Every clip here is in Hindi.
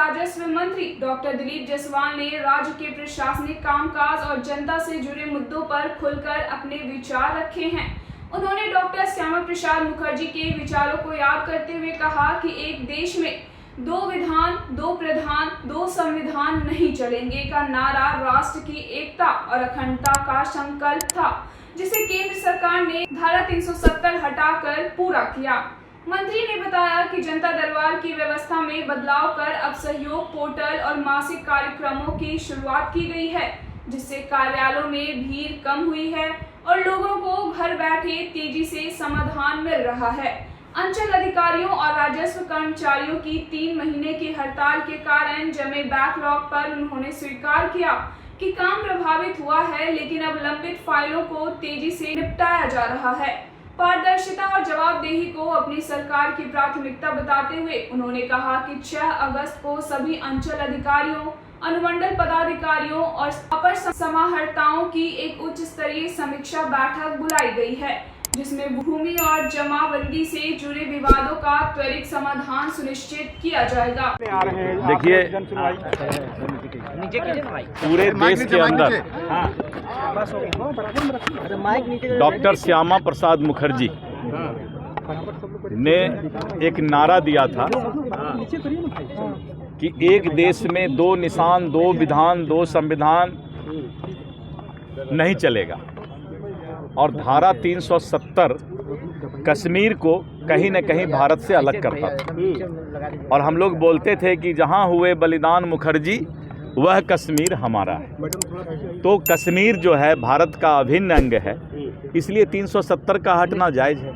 राजस्व मंत्री डॉक्टर दिलीप जायसवाल ने राज्य के प्रशासनिक कामकाज और जनता से जुड़े मुद्दों पर खुलकर अपने विचार रखे हैं। उन्होंने डॉक्टर श्यामा प्रसाद मुखर्जी के विचारों को याद करते हुए कहा कि एक देश में दो विधान, दो प्रधान, दो संविधान नहीं चलेंगे का नारा राष्ट्र की एकता और अखंडता का संकल्प था, जिसे केंद्र सरकार ने धारा 370 हटाकर पूरा किया। मंत्री ने बताया कि जनता दरबार की व्यवस्था में बदलाव कर अब सहयोग पोर्टल और मासिक कार्यक्रमों की शुरुआत की गई है, जिससे कार्यालयों में भीड़ कम हुई है और लोगों को घर बैठे तेजी से समाधान मिल रहा है। अंचल अधिकारियों और राजस्व कर्मचारियों की 3 महीने की हड़ताल के कारण जमे बैकलॉग पर उन्होंने स्वीकार किया कि काम प्रभावित हुआ है, लेकिन अब लंबित फाइलों को तेजी से निपटाया जा रहा है। पारदर्शिता और जवाबदेही को अपनी सरकार की प्राथमिकता बताते हुए उन्होंने कहा कि 6 अगस्त को सभी अंचल अधिकारियों, अनुमंडल पदाधिकारियों और अपर समाहर्ताओं की एक उच्च स्तरीय समीक्षा बैठक बुलाई गई है, जिसमें भूमि और जमाबंदी से जुड़े विवादों का त्वरित समाधान सुनिश्चित किया जाएगा। देखिए, पूरे देश के अंदर डॉक्टर श्यामा प्रसाद मुखर्जी ने एक नारा दिया था कि एक देश में दो निशान, दो विधान, दो संविधान नहीं चलेगा, और धारा 370 कश्मीर को कहीं न कहीं भारत से अलग करता था। और हम लोग बोलते थे कि जहां हुए बलिदान मुखर्जी वह कश्मीर हमारा है। तो कश्मीर जो है भारत का अभिन्न अंग है, इसलिए 370 का हटना जायज़ है।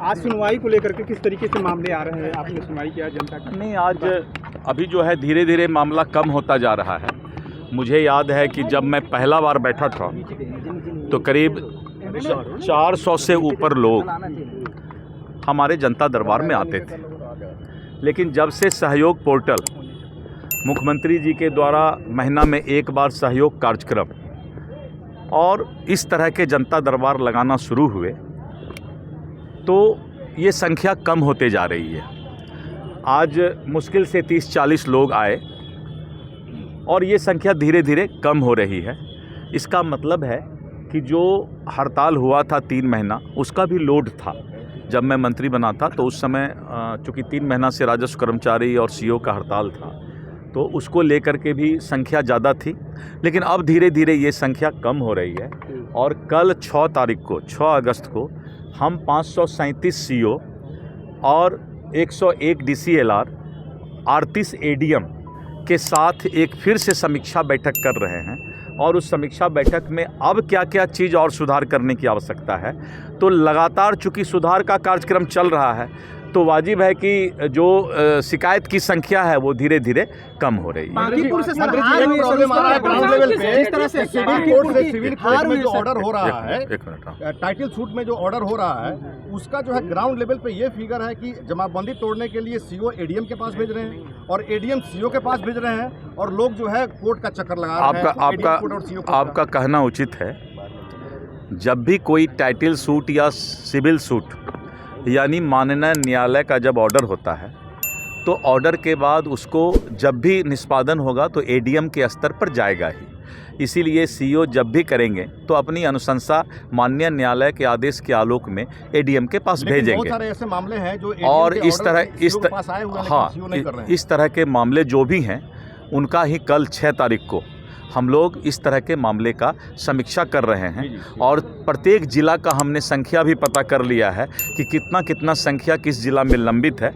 आज सुनवाई को लेकर के किस तरीके से मामले आ रहे हैं? आपने सुनवाई किया जनता की? नहीं, आज अभी जो है धीरे धीरे मामला कम होता जा रहा है। मुझे याद है कि जब मैं पहला बार बैठा था तो करीब 400 से ऊपर लोग हमारे जनता दरबार में आते थे, लेकिन जब से सहयोग पोर्टल, मुख्यमंत्री जी के द्वारा महीना में एक बार सहयोग कार्यक्रम और इस तरह के जनता दरबार लगाना शुरू हुए, तो ये संख्या कम होते जा रही है। आज मुश्किल से 30-40 लोग आए और ये संख्या धीरे धीरे कम हो रही है। इसका मतलब है कि जो हड़ताल हुआ था 3 महीना, उसका भी लोड था। जब मैं मंत्री बना था तो उस समय चूँकि 3 महीना से राजस्व कर्मचारी और सीओ का हड़ताल था, तो उसको लेकर के भी संख्या ज़्यादा थी, लेकिन अब धीरे धीरे ये संख्या कम हो रही है। और कल 6 अगस्त को हम 537 सीओ और 101 DCLR, 38 ADM के साथ एक फिर से समीक्षा बैठक कर रहे हैं, और उस समीक्षा बैठक में अब क्या क्या चीज़ और सुधार करने की आवश्यकता है। तो लगातार चूँकि सुधार का कार्यक्रम चल रहा है, तो वाजिब है कि जो शिकायत की संख्या है वो धीरे धीरे कम हो रही है। बांकीपुर से प्रॉब्लम आ रहा है ग्राउंड लेवल पे, जिस तरह से सिविल कोर्ट में जो ऑर्डर हो रहा है, टाइटल सूट में जो ऑर्डर हो रहा है, उसका जो है ग्राउंड लेवल पे ये फिगर है कि जमाबंदी तोड़ने के लिए सीओ ADM के पास भेज रहे हैं और ADM सीओ के पास भेज रहे हैं, और लोग जो है कोर्ट का चक्कर लगा रहे हैं। आपका कहना उचित है। जब भी कोई टाइटल सूट या सिविल सूट यानी माननीय न्यायालय का जब ऑर्डर होता है, तो ऑर्डर के बाद उसको जब भी निष्पादन होगा तो ADM के स्तर पर जाएगा ही। इसीलिए सीओ जब भी करेंगे तो अपनी अनुशंसा माननीय न्यायालय के आदेश के आलोक में ADM के पास भेजेंगे। बहुत सारे ऐसे मामले हैं जो और इस तरह के मामले जो भी हैं, उनका ही कल 6 तारीख को हम लोग इस तरह के मामले का समीक्षा कर रहे हैं। और प्रत्येक जिला का हमने संख्या भी पता कर लिया है कि कितना संख्या किस जिला में लंबित है।